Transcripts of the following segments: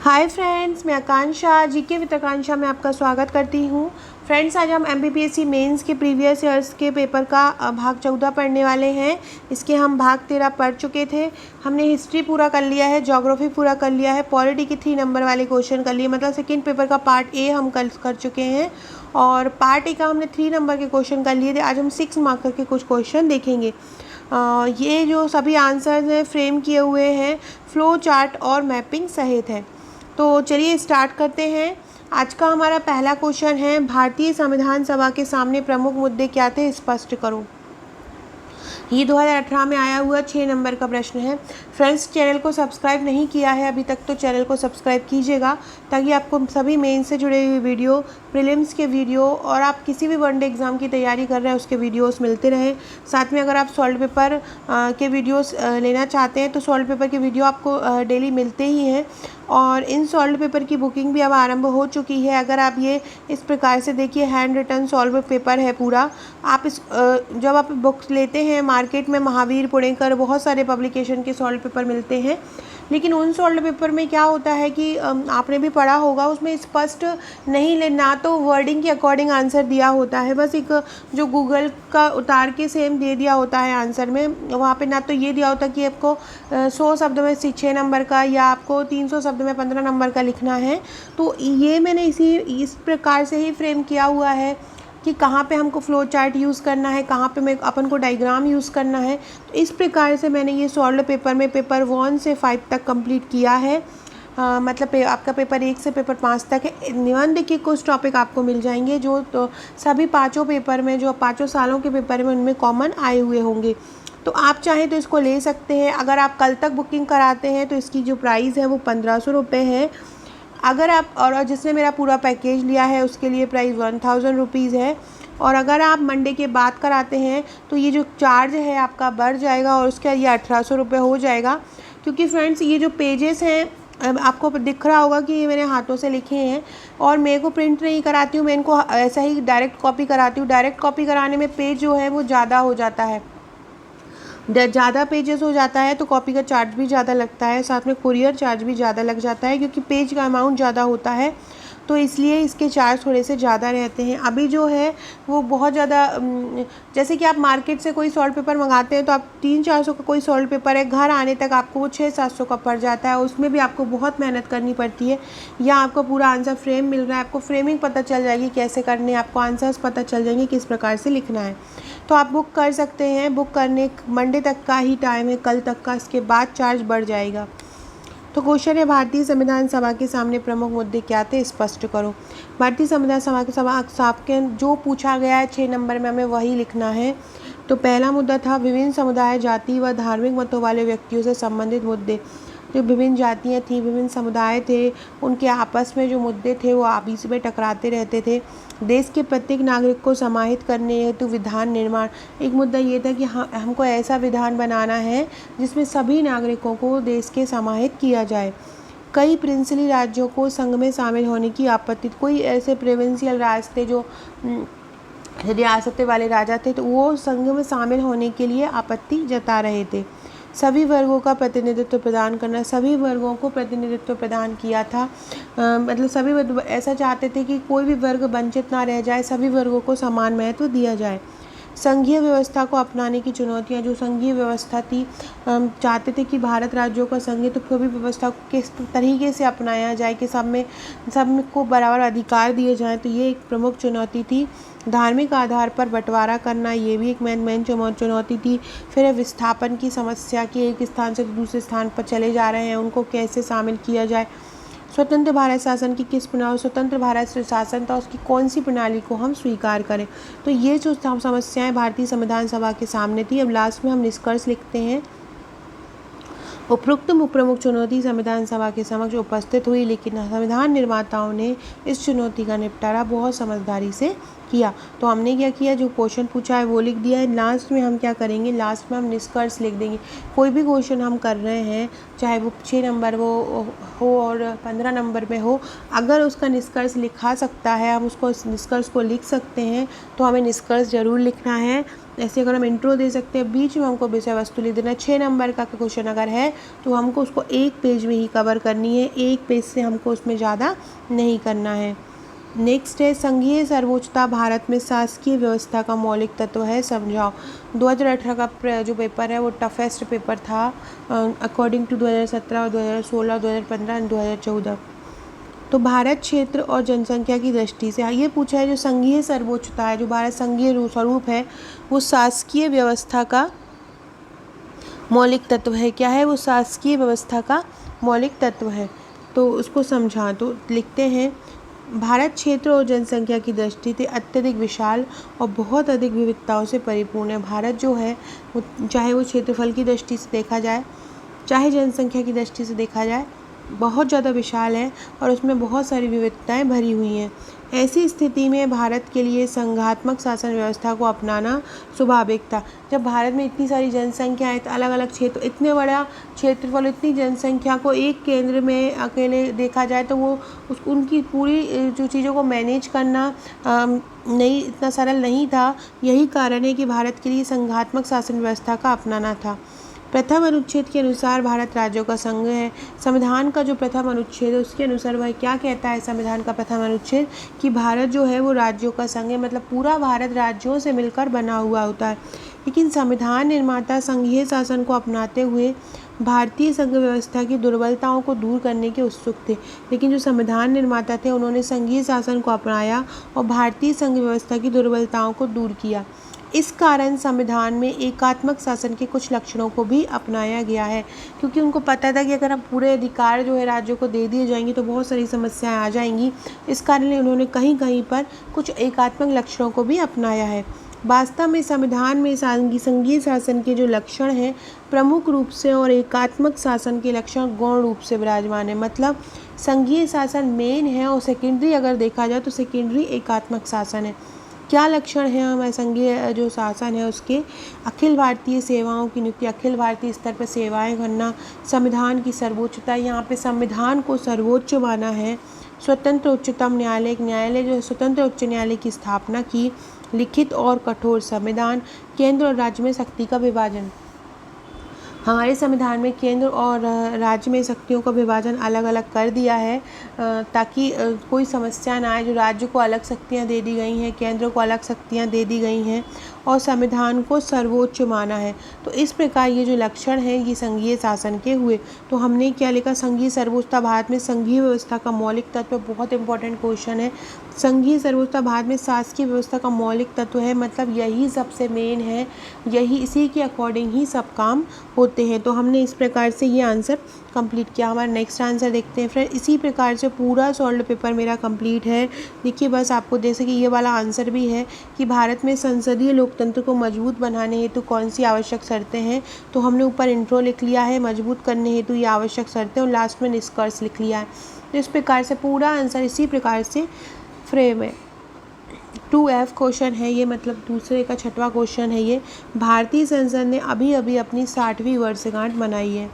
Hi friends, मैं आकांक्षा GK with आकांक्षा में आपका स्वागत करती हूँ। फ्रेंड्स, आज हम एमपीपीएससी मेंस के प्रीवियस ईयर्स के पेपर का भाग 14 पढ़ने वाले हैं। इसके हम भाग 13 पढ़ चुके थे। हमने हिस्ट्री पूरा कर लिया है, ज्योग्राफी पूरा कर लिया है, पॉलिटी की 3 नंबर वाले क्वेश्चन कर लिए, मतलब सेकेंड पेपर का पार्ट ए हम कर चुके हैं और पार्ट ए का हमने 3 नंबर के क्वेश्चन कर लिए थे। आज हम 6 मार्कर के कुछ क्वेश्चन देखेंगे। ये जो सभी आंसर्स हैं फ्रेम किए हुए हैं, फ्लो चार्ट और मैपिंग सहित है। तो चलिए स्टार्ट करते हैं। आज का हमारा पहला क्वेश्चन है, भारतीय संविधान सभा के सामने प्रमुख मुद्दे क्या थे, स्पष्ट करो। ये 2018 में आया हुआ 6 नंबर का प्रश्न है। फ्रेंड्स, चैनल को सब्सक्राइब नहीं किया है अभी तक तो चैनल को सब्सक्राइब कीजिएगा, ताकि आपको सभी मेन से जुड़े हुए वीडियो, प्रीलिम्स के वीडियो और आप किसी भी वनडे एग्ज़ाम की तैयारी कर रहे हैं उसके वीडियोस मिलते रहें। साथ में अगर आप सॉल्व पेपर के वीडियोस लेना चाहते हैं तो सॉल्व पेपर के वीडियो आपको डेली मिलते ही हैं और इन सॉल्व पेपर की बुकिंग भी अब आरंभ हो चुकी है। अगर आप ये इस प्रकार से देखिए, हैंड रिटन सॉल्व पेपर है पूरा। आप जब आप बुक्स लेते हैं मार्केट में, महावीर, पुणेकर, बहुत सारे पब्लिकेशन के सॉल्व पेपर मिलते हैं, लेकिन उन सॉल्व पेपर में क्या होता है कि आपने भी पढ़ा होगा, उसमें स्पष्ट नहीं ना तो वर्डिंग के अकॉर्डिंग आंसर दिया होता है, बस एक जो गूगल का उतार के सेम दे दिया होता है आंसर में। वहाँ पे ना तो ये दिया होता कि आपको 100 शब्द में 6 नंबर का या आपको 300 शब्द में 15 नंबर का लिखना है। तो ये मैंने इस प्रकार से ही फ्रेम किया हुआ है कि कहाँ पे हमको फ्लो चार्ट यूज़ करना है, कहाँ पे अपन को डायग्राम यूज़ करना है। तो इस प्रकार से मैंने ये सॉल्व पेपर में पेपर 1 से 5 तक कंप्लीट किया है। मतलब आपका पेपर 1 से पेपर 5 तक है। निबंध के कुछ टॉपिक आपको मिल जाएंगे जो तो सभी पाँचों पेपर में, जो 5 सालों के पेपर में, उनमें कॉमन आए हुए होंगे। तो आप चाहें तो इसको ले सकते हैं। अगर आप कल तक बुकिंग कराते हैं तो इसकी जो प्राइस है वो 1500 रुपये है। अगर आप और जिसने मेरा पूरा पैकेज लिया है उसके लिए प्राइस 1000 रुपीज़ है। और अगर आप मंडे के बाद कराते हैं तो ये जो चार्ज है आपका बढ़ जाएगा और उसका ये 1800 रुपये हो जाएगा। क्योंकि फ्रेंड्स, ये जो पेजेस हैं आपको दिख रहा होगा कि ये मैंने हाथों से लिखे हैं और मेरे को प्रिंट नहीं कराती हूँ, मैं इनको ऐसा ही डायरेक्ट कॉपी कराती हूँ। डायरेक्ट कॉपी कराने में पेज जो है वो ज़्यादा हो जाता है, ज़्यादा पेजेस हो जाता है तो कॉपी का चार्ज भी ज़्यादा लगता है, साथ में कुरियर चार्ज भी ज़्यादा लग जाता है, क्योंकि पेज का अमाउंट ज़्यादा होता है तो इसलिए इसके चार्ज थोड़े से ज़्यादा रहते हैं। अभी जो है वो बहुत ज़्यादा, जैसे कि आप मार्केट से कोई सॉल्व पेपर मंगाते हैं तो आप 300-400 का कोई सॉल्व पेपर है, घर आने तक आपको वो 600-700 का पड़ जाता है। उसमें भी आपको बहुत मेहनत करनी पड़ती है। यहाँ आपको पूरा आंसर फ्रेम मिल रहा है, आपको फ्रेमिंग पता चल जाएगी कैसे करने, आपको आंसर्स पता चल जाएंगे किस प्रकार से लिखना है। तो आप बुक कर सकते हैं। बुक करने मंडे तक का ही टाइम है, कल तक का, इसके बाद चार्ज बढ़ जाएगा। तो क्वेश्चन है, भारतीय संविधान सभा के सामने प्रमुख मुद्दे क्या थे, स्पष्ट करो। भारतीय संविधान सभा के जो पूछा गया है 6 नंबर में, हमें वही लिखना है। तो पहला मुद्दा था विभिन्न समुदाय, जाति व धार्मिक मतों वाले व्यक्तियों से संबंधित मुद्दे। जो विभिन्न जातियाँ थी, विभिन्न समुदाय थे, उनके आपस में जो मुद्दे थे वो आपस में टकराते रहते थे। देश के प्रत्येक नागरिक को समाहित करने हेतु विधान निर्माण, एक मुद्दा ये था कि हमको ऐसा विधान बनाना है जिसमें सभी नागरिकों को देश के समाहित किया जाए। कई प्रिंसली राज्यों को संघ में शामिल होने की आपत्ति, कोई ऐसे प्रोविंशियल राज थे जो रियासतें वाले राजा थे तो वो संघ में शामिल होने के लिए आपत्ति जता रहे थे। सभी वर्गों का प्रतिनिधित्व प्रदान करना, सभी वर्गों को प्रतिनिधित्व प्रदान किया था। मतलब सभी ऐसा चाहते थे कि कोई भी वर्ग वंचित ना रह जाए, सभी वर्गों को समान महत्व दिया जाए। संघीय व्यवस्था को अपनाने की चुनौतियां, जो संघीय व्यवस्था थी, चाहते थे कि भारत राज्यों का संघीय तो कोई भी व्यवस्था को किस तरीके से अपनाया जाए कि सबको बराबर अधिकार दिए जाएं, तो ये एक प्रमुख चुनौती थी। धार्मिक आधार पर बंटवारा करना, ये भी एक मेन चुनौती थी। फिर विस्थापन की समस्या कि एक स्थान से दूसरे स्थान पर चले जा रहे हैं, उनको कैसे शामिल किया जाए। स्वतंत्र भारत शासन की किस प्रणाली, स्वतंत्र भारत शासन था उसकी कौन सी प्रणाली को हम स्वीकार करें। तो ये जो समस्याएं भारतीय संविधान सभा के सामने थी। अब लास्ट में हम निष्कर्ष लिखते हैं। उपरोक्त प्रमुख चुनौती संविधान सभा के समक्ष उपस्थित हुई, लेकिन संविधान निर्माताओं ने इस चुनौती का निपटारा बहुत समझदारी से किया। तो हमने क्या किया, जो क्वेश्चन पूछा है वो लिख दिया है। लास्ट में हम क्या करेंगे, लास्ट में हम निष्कर्ष लिख देंगे। कोई भी क्वेश्चन हम कर रहे हैं, चाहे वो 6 नंबर हो और 15 नंबर में हो, अगर उसका निष्कर्ष लिखा सकता है, हम उसको निष्कर्ष को लिख सकते हैं तो हमें निष्कर्ष ज़रूर लिखना है। ऐसे अगर हम इंट्रो दे सकते हैं, बीच में हमको विषय वस्तु लिख देना। 6 नंबर का क्वेश्चन अगर है तो हमको उसको एक पेज में ही कवर करनी है, एक पेज से हमको उसमें ज़्यादा नहीं करना है। नेक्स्ट है संघीय सर्वोच्चता भारत में शासकीय व्यवस्था का मौलिक तत्व है, समझाओ। 2018 का जो पेपर है वो टफेस्ट पेपर था अकॉर्डिंग टू 2017 और 2016, 2015 एंड 2014। तो भारत क्षेत्र और जनसंख्या की दृष्टि से ये पूछा है जो संघीय सर्वोच्चता है, जो भारत संघीय स्वरूप है, वो शासकीय व्यवस्था का मौलिक तत्व है। क्या है वो? शासकीय व्यवस्था का मौलिक तत्व है। तो उसको समझा, तो लिखते हैं भारत क्षेत्र और जनसंख्या की दृष्टि से अत्यधिक विशाल और बहुत अधिक विविधताओं से परिपूर्ण है। भारत जो है वो चाहे वो क्षेत्रफल की दृष्टि से देखा जाए, चाहे जनसंख्या की दृष्टि से देखा जाए, बहुत ज़्यादा विशाल है और उसमें बहुत सारी विविधताएं भरी हुई हैं। ऐसी स्थिति में भारत के लिए संघात्मक शासन व्यवस्था को अपनाना स्वाभाविक था। जब भारत में इतनी सारी जनसंख्या है, अलग अलग क्षेत्र, इतने बड़ा क्षेत्रफल, इतनी जनसंख्या को एक केंद्र में अकेले देखा जाए तो वो उनकी पूरी जो चीज़ों को मैनेज करना नहीं, इतना सरल नहीं था। यही कारण है कि भारत के लिए संघात्मक शासन व्यवस्था का अपनाना था। प्रथम अनुच्छेद के अनुसार भारत राज्यों का संघ है। संविधान का जो प्रथम अनुच्छेद है उसके अनुसार वह क्या कहता है? संविधान का प्रथम अनुच्छेद कि भारत जो है वो राज्यों का संघ है, मतलब पूरा भारत राज्यों से मिलकर बना हुआ होता है। लेकिन संविधान निर्माता संघीय शासन को अपनाते हुए भारतीय संघ व्यवस्था की दुर्बलताओं को दूर करने के उत्सुक थे। लेकिन जो संविधान निर्माता थे उन्होंने संघीय शासन को अपनाया और भारतीय संघ व्यवस्था की दुर्बलताओं को दूर किया। इस कारण संविधान में एकात्मक शासन के कुछ लक्षणों को भी अपनाया गया है, क्योंकि उनको पता था कि अगर हम पूरे अधिकार जो है राज्यों को दे दिए जाएंगे तो बहुत सारी समस्याएं आ जाएंगी। इस कारण उन्होंने कहीं कहीं पर कुछ एकात्मक लक्षणों को भी अपनाया है। वास्तव में संविधान में संघीय शासन के जो लक्षण हैं प्रमुख रूप से और एकात्मक शासन के लक्षण गौण रूप से विराजमान है। मतलब संघीय शासन मेन है और सेकेंडरी अगर देखा जाए तो सेकेंडरी एकात्मक शासन है। क्या लक्षण है हमारे संघीय जो शासन है उसके? अखिल भारतीय सेवाओं की नियुक्ति, अखिल भारतीय स्तर पर सेवाएं करना, संविधान की सर्वोच्चता, यहाँ पे संविधान को सर्वोच्च माना है। स्वतंत्र उच्चतम न्यायालय, एक न्यायालय जो है स्वतंत्र उच्च न्यायालय की स्थापना की। लिखित और कठोर संविधान, केंद्र और राज्य में शक्ति का विभाजन। हमारे संविधान में केंद्र और राज्य में शक्तियों का विभाजन अलग अलग कर दिया है ताकि कोई समस्या ना आए। जो राज्य को अलग शक्तियाँ दे दी गई हैं, केंद्र को अलग शक्तियाँ दे दी गई हैं और संविधान को सर्वोच्च माना है। तो इस प्रकार ये जो लक्षण हैं ये संघीय शासन के हुए। तो हमने क्या लिखा? संघीय सर्वोच्चता भारत में संघीय व्यवस्था का मौलिक तत्व। बहुत इंपॉर्टेंट क्वेश्चन है। संघीय सर्वोच्चता भारत में शासकीय व्यवस्था का मौलिक तत्व है, मतलब यही सबसे मेन है, यही इसी के अकॉर्डिंग ही सब काम होते हैं। तो हमने इस प्रकार से ये आंसर कंप्लीट किया। हमारा नेक्स्ट आंसर देखते हैं फ्रेंड। इसी प्रकार से पूरा सॉल्व पेपर मेरा कंप्लीट है। देखिए बस आपको जैसे कि ये वाला आंसर भी है कि भारत में संसदीय लोकतंत्र को मजबूत बनाने हेतु कौन सी आवश्यक शर्तें हैं। तो हमने ऊपर इंट्रो लिख लिया है, मजबूत करने हेतु ये आवश्यक शर्तें, और लास्ट में निष्कर्ष लिख लिया है। तो इस प्रकार से पूरा आंसर इसी प्रकार से फ्रेम है। 2F क्वेश्चन है ये, मतलब दूसरे का 6वां क्वेश्चन है ये। भारतीय संसद ने अभी अभी अपनी 60वीं वर्षगांठ मनाई है।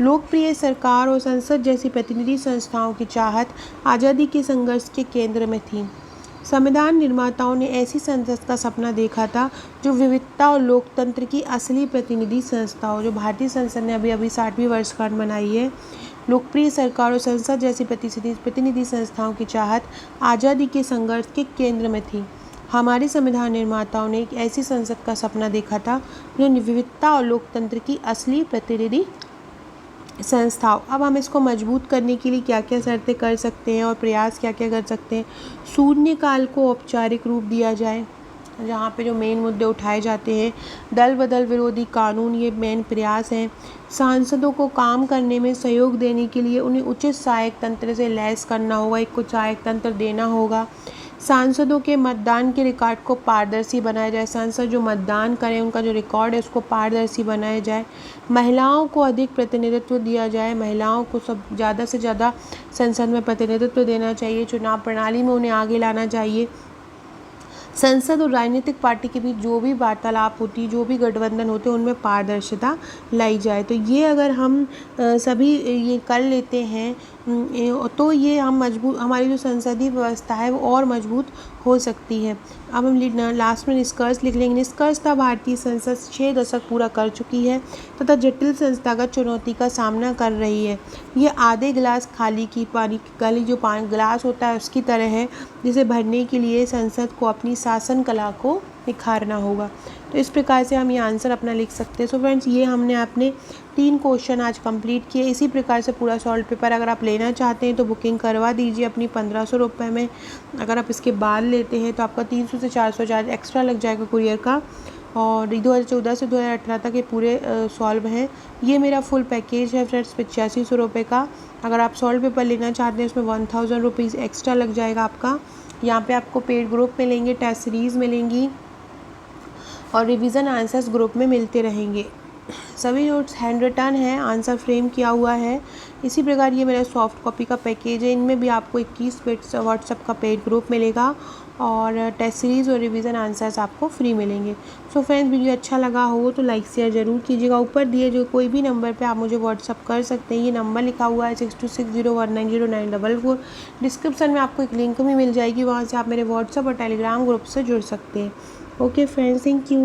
लोकप्रिय सरकार और संसद जैसी प्रतिनिधि संस्थाओं की चाहत आज़ादी के संघर्ष के केंद्र में थी। संविधान निर्माताओं ने ऐसी संसद का सपना देखा था जो विविधता और लोकतंत्र की असली प्रतिनिधि संस्था हो। जो भारतीय संसद ने अभी अभी 60वीं वर्षगांठ मनाई है। लोकप्रिय सरकार और संसद जैसी प्रतिनिधि संस्थाओं की चाहत आज़ादी के संघर्ष के केंद्र में थी। हमारे संविधान निर्माताओं ने एक ऐसी संसद का सपना देखा था जो विविधता और लोकतंत्र की असली प्रतिनिधि संस्थाओं। अब हम इसको मजबूत करने के लिए क्या क्या शर्तें कर सकते हैं और प्रयास क्या क्या कर सकते हैं? शून्यकाल को औपचारिक रूप दिया जाए, जहाँ पे जो मेन मुद्दे उठाए जाते हैं। दल बदल विरोधी कानून, ये मेन प्रयास हैं। सांसदों को काम करने में सहयोग देने के लिए उन्हें उचित सहायक तंत्र से लैस करना होगा, एक कुछ सहायक तंत्र देना होगा। सांसदों के मतदान के रिकॉर्ड को पारदर्शी बनाया जाए, सांसद जो मतदान करें उनका जो रिकॉर्ड है उसको पारदर्शी बनाया जाए। महिलाओं को अधिक प्रतिनिधित्व दिया जाए, महिलाओं को सब ज़्यादा से ज़्यादा संसद में प्रतिनिधित्व देना चाहिए, चुनाव प्रणाली में उन्हें आगे लाना चाहिए। संसद और राजनीतिक पार्टी के बीच जो भी वार्तालाप होती, जो भी गठबंधन होते हैं उनमें पारदर्शिता लाई जाए। तो ये अगर हम सभी ये कर लेते हैं तो ये हम मजबूत, हमारी जो संसदीय व्यवस्था है वो और मजबूत हो सकती है। अब हम लास्ट में निष्कर्ष लिख लेंगे। निष्कर्षतः भारतीय संसद 6 दशक पूरा कर चुकी है तथा जटिल संस्थागत चुनौती का सामना कर रही है। ये आधे गिलास खाली की पानी खाली जो गिलास होता है उसकी तरह है, जिसे भरने के लिए संसद को अपनी शासन कला को निखारना होगा। तो इस प्रकार से हम ये आंसर अपना लिख सकते हैं। सो फ्रेंड्स, ये हमने अपने 3 क्वेश्चन आज कंप्लीट किए। इसी प्रकार से पूरा सॉल्व पेपर अगर आप लेना चाहते हैं तो बुकिंग करवा दीजिए अपनी 1500 रुपये में। अगर आप इसके बाद लेते हैं तो आपका 300 से 400 चार्ज एक्स्ट्रा लग जाएगा कुरियर का। और 2014 से 2018 तक ये पूरे सॉल्व हैं। ये मेरा फुल पैकेज है फ्रेंड्स 8500 रुपये का। अगर आप सॉल्व पेपर लेना चाहते हैं उसमें 1000 रुपीज़ एक्स्ट्रा लग जाएगा आपका। यहाँ पे आपको पेड ग्रुप मिलेंगे, टेस्ट सीरीज़ मिलेंगी और रिवीजन आंसर्स ग्रुप में मिलते रहेंगे। सभी नोट्स हैंड रिटन है, आंसर फ्रेम किया हुआ है। इसी प्रकार ये मेरा सॉफ्ट कॉपी का पैकेज है। इनमें भी आपको 21 बिट्स व्हाट्सएप का पेड ग्रुप मिलेगा और टेस्ट सीरीज़ और रिवीजन आंसर्स आपको फ्री मिलेंगे। सो फ्रेंड्स, वीडियो अच्छा लगा हो तो लाइक शेयर ज़रूर कीजिएगा। ऊपर दिए जो कोई भी नंबर पे आप मुझे व्हाट्सअप कर सकते हैं। ये नंबर लिखा हुआ है 6260190944। डिस्क्रिप्शन में आपको एक लिंक भी मिल जाएगी, वहाँ से आप मेरे व्हाट्सअप और टेलीग्राम ग्रुप से जुड़ सकते हैं। Okay friends, thank you.